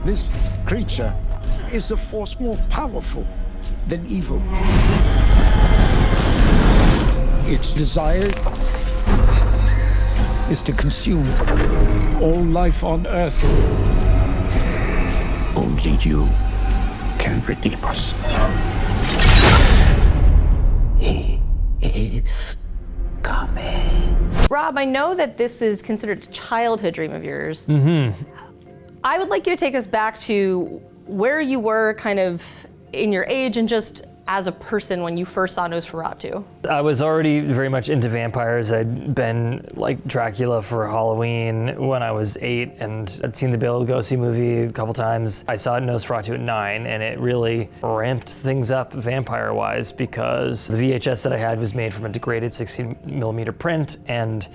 This creature is a force more powerful than evil. Its desire is to consume all life on Earth. Only you can redeem us. He is coming. Rob, I know that this is considered a childhood dream of yours. Mm-hmm. I would like you to take us back to where you were kind of in your age and just as a person when you first saw Nosferatu. I was already very much into vampires. I'd been like Dracula for Halloween when I was 8, and I'd seen the Bela Lugosi movie a couple times. I saw Nosferatu at 9, and it really ramped things up vampire-wise because the VHS that I had was made from a degraded 16mm print, and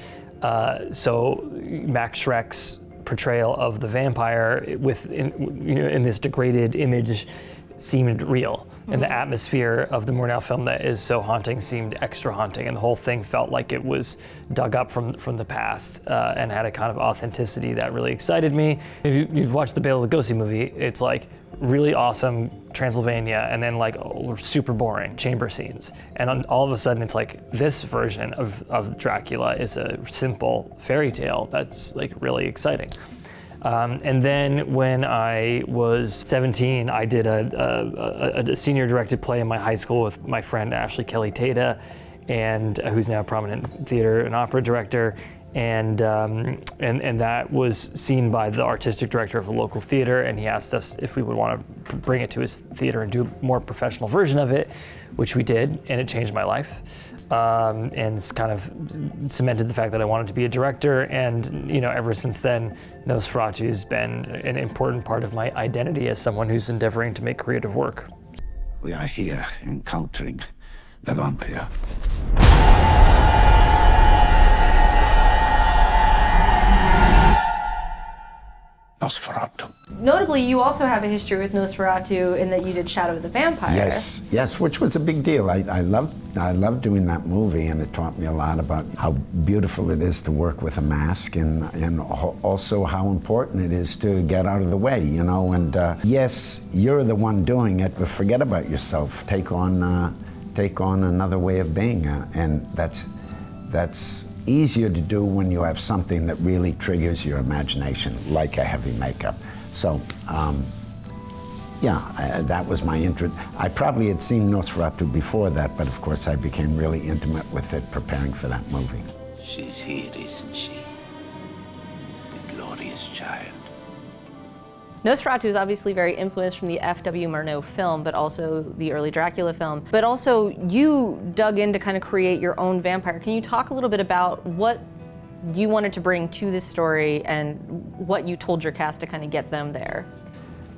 so Max Schreck's portrayal of the vampire in this degraded image seemed real. And the atmosphere of the Murnau film that is so haunting seemed extra haunting, and the whole thing felt like it was dug up from the past and had a kind of authenticity that really excited me. If you've watched the Bela Lugosi movie, it's like really awesome Transylvania and then like super boring chamber scenes. And all of a sudden it's like this version of Dracula is a simple fairy tale that's like really exciting. And then when I was 17, I did a senior directed play in my high school with my friend Ashley Kelly Tata, and who's now a prominent theater and opera director. And that was seen by the artistic director of a local theater, and he asked us if we would want to bring it to his theater and do a more professional version of it, which we did, and it changed my life. And it's kind of cemented the fact that I wanted to be a director, and ever since then, Nosferatu has been an important part of my identity as someone who's endeavoring to make creative work. We are here encountering the vampire. Nosferatu. Notably, you also have a history with Nosferatu in that you did Shadow of the Vampire. Yes, which was a big deal. I loved doing that movie, and it taught me a lot about how beautiful it is to work with a mask, and also how important it is to get out of the way, and yes, you're the one doing it, but forget about yourself. Take on another way of being, and that's easier to do when you have something that really triggers your imagination, like a heavy makeup. So, that was my interest. I probably had seen Nosferatu before that, but of course I became really intimate with it preparing for that movie. She's here, isn't she? The glorious child. Nosferatu is obviously very influenced from the F.W. Murnau film, but also the early Dracula film. But also, you dug in to kind of create your own vampire. Can you talk a little bit about what you wanted to bring to this story and what you told your cast to kind of get them there?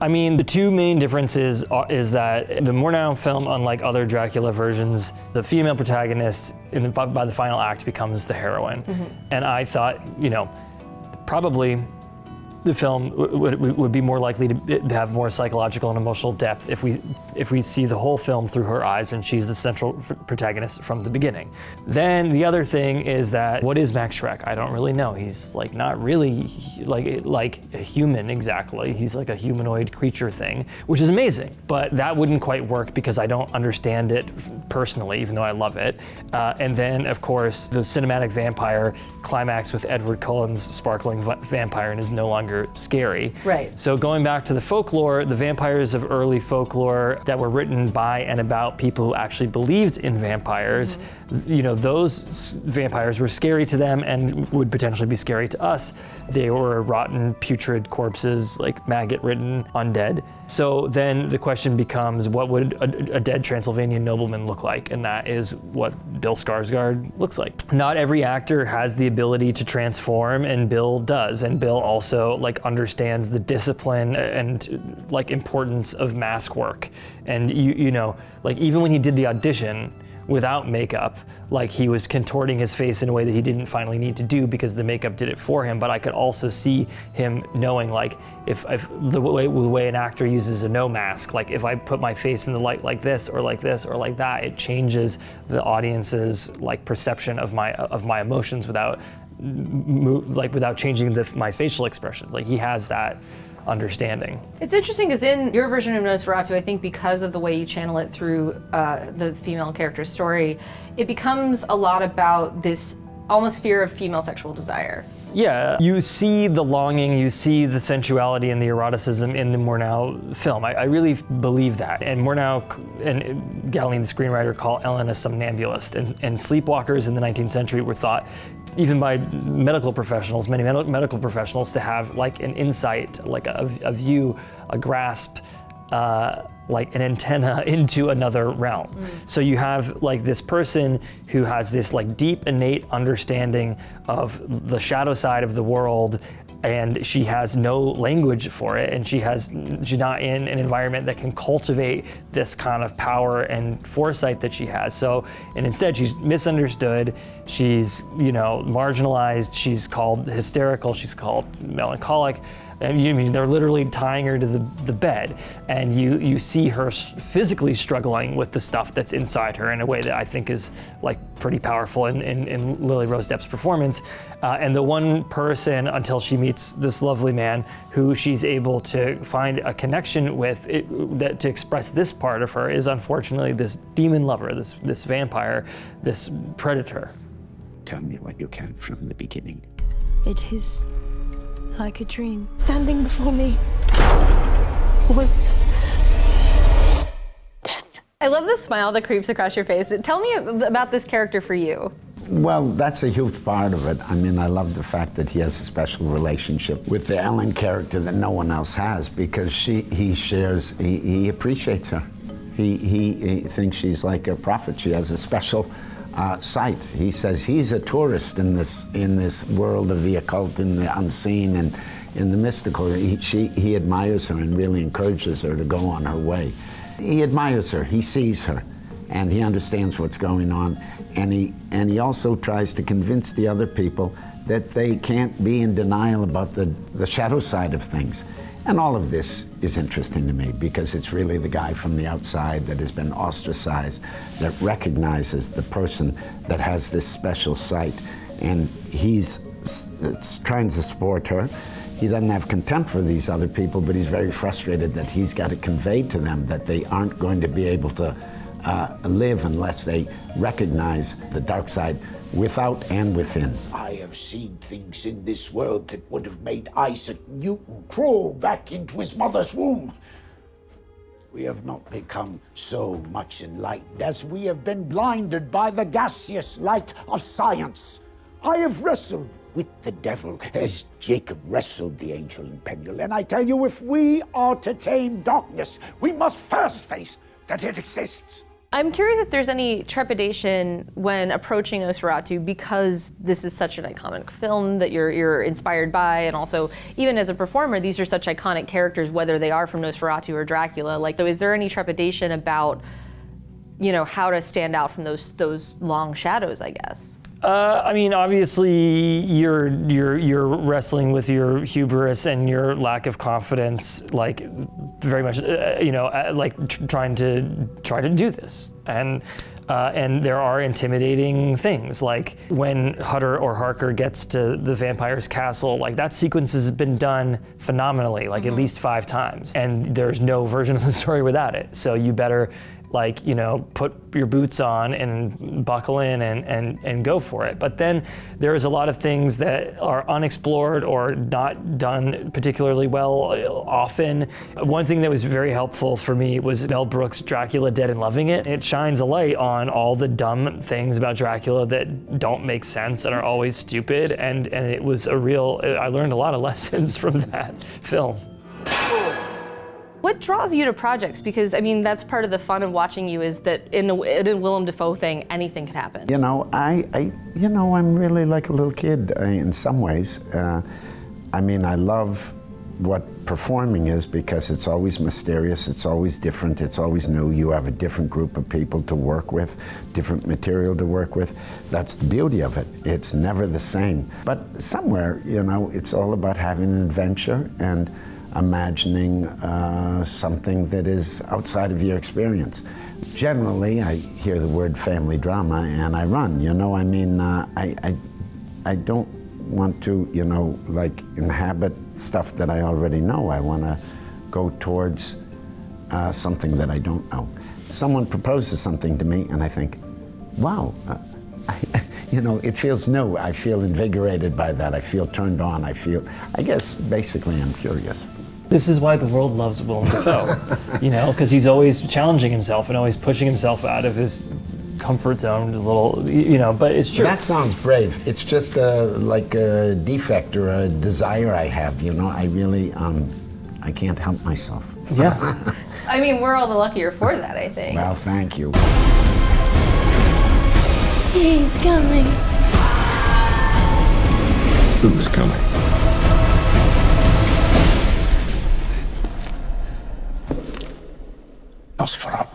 I mean, the two main differences is that the Murnau film, unlike other Dracula versions, the female protagonist by the final act becomes the heroine. Mm-hmm. And I thought, probably the film would be more likely to have more psychological and emotional depth if we see the whole film through her eyes and she's the central protagonist from the beginning. Then the other thing is that what is Max Schreck? I don't really know. He's like not really like a human exactly. He's like a humanoid creature thing, which is amazing. But that wouldn't quite work because I don't understand it personally, even though I love it. And then of course the cinematic vampire climax with Edward Cullen's sparkling vampire and is no longer scary. Right. So going back to the folklore, the vampires of early folklore that were written by and about people who actually believed in vampires, those vampires were scary to them and would potentially be scary to us. They were rotten, putrid corpses, like maggot-ridden undead. So then the question becomes, what would a dead Transylvanian nobleman look like? And that is what Bill Skarsgård looks like. Not every actor has the ability to transform, and Bill does. And Bill also understands the discipline and importance of mask work. And even when he did the audition without makeup, he was contorting his face in a way that he didn't finally need to do because the makeup did it for him. But I could also see him knowing if the way an actor uses a no mask, if I put my face in the light like this or like this or like that, it changes the audience's perception of my emotions without changing my facial expressions. He has that understanding. It's interesting because in your version of Nosferatu, I think because of the way you channel it through the female character's story, it becomes a lot about this almost fear of female sexual desire. Yeah, you see the longing, you see the sensuality and the eroticism in the Murnau film. I really believe that. And Murnau and Galline, the screenwriter, call Ellen a somnambulist. And sleepwalkers in the 19th century were thought, even by medical professionals, many medical professionals, to have like an insight, like a view, a grasp, like an antenna into another realm. So you have like this person who has this like deep innate understanding of the shadow side of the world, and she has no language for it, and she's not in an environment that can cultivate this kind of power and foresight that she has. So, and instead she's misunderstood, she's, you know, marginalized, she's called hysterical, she's called melancholic. And they're literally tying her to the bed, and you see her physically struggling with the stuff that's inside her in a way that I think is like pretty powerful in Lily Rose Depp's performance. And the one person, until she meets this lovely man who she's able to find a connection with, that to express this part of her, is unfortunately this demon lover, this vampire, this predator. Tell me what you can from the beginning. It is like a dream. Standing before me was death. I love the smile that creeps across your face. Tell me about this character for you. Well, that's a huge part of it. I mean, I love the fact that he has a special relationship with the Ellen character that no one else has, because he appreciates her. He thinks she's like a prophet. She has a special sight. He says he's a tourist in this world of the occult and the unseen and in the mystical. He admires her and really encourages her to go on her way. He admires her, he sees her, and he understands what's going on, and he also tries to convince the other people that they can't be in denial about the shadow side of things. And all of this is interesting to me because it's really the guy from the outside that has been ostracized that recognizes the person that has this special sight, and he's trying to support her. He doesn't have contempt for these other people, but he's very frustrated that he's got to convey to them that they aren't going to be able to live unless they recognize the dark side without and within. I have seen things in this world that would have made Isaac Newton crawl back into his mother's womb. We have not become so much enlightened as we have been blinded by the gaseous light of science. I have wrestled with the devil as Jacob wrestled the angel in Penuel, and I tell you, if we are to tame darkness, we must first face that it exists. I'm curious if there's any trepidation when approaching Nosferatu, because this is such an iconic film that you're inspired by, and also even as a performer, these are such iconic characters, whether they are from Nosferatu or Dracula. Like, is there any trepidation about, you know, how to stand out from those long shadows, I guess? I mean, obviously, you're wrestling with your hubris and your lack of confidence, like very much, trying to do this, and there are intimidating things, like when Hutter or Harker gets to the vampire's castle. Like, that sequence has been done phenomenally, like at least 5 times, and there's no version of the story without it. So you better, like, you know, put your boots on and buckle in and go for it. But then there's a lot of things that are unexplored or not done particularly well often. One thing that was very helpful for me was Mel Brooks' Dracula Dead and Loving It. It shines a light on all the dumb things about Dracula that don't make sense and are always stupid, and it was I learned a lot of lessons from that film. What draws you to projects? Because, I mean, that's part of the fun of watching you, is that in a Willem Dafoe thing, anything can happen. You know, I'm really like a little kid in some ways. I mean, I love what performing is because it's always mysterious, it's always different, it's always new. You have a different group of people to work with, different material to work with. That's the beauty of it. It's never the same. But somewhere, you know, it's all about having an adventure and imagining something that is outside of your experience. Generally, I hear the word family drama and I run, you know, I mean, I don't want to, you know, like inhabit stuff that I already know. I want to go towards something that I don't know. Someone proposes something to me and I think, wow, you know, it feels new. I feel invigorated by that. I feel turned on. I guess basically I'm curious. This is why the world loves Willem Dafoe, you know, because he's always challenging himself and always pushing himself out of his comfort zone a little, you know, but it's true. That sounds brave. It's just like a defect or a desire I have, you know. I really, I can't help myself. Yeah. I mean, we're all the luckier for that, I think. Well, thank you. He's coming. Who's coming? Nosferatu.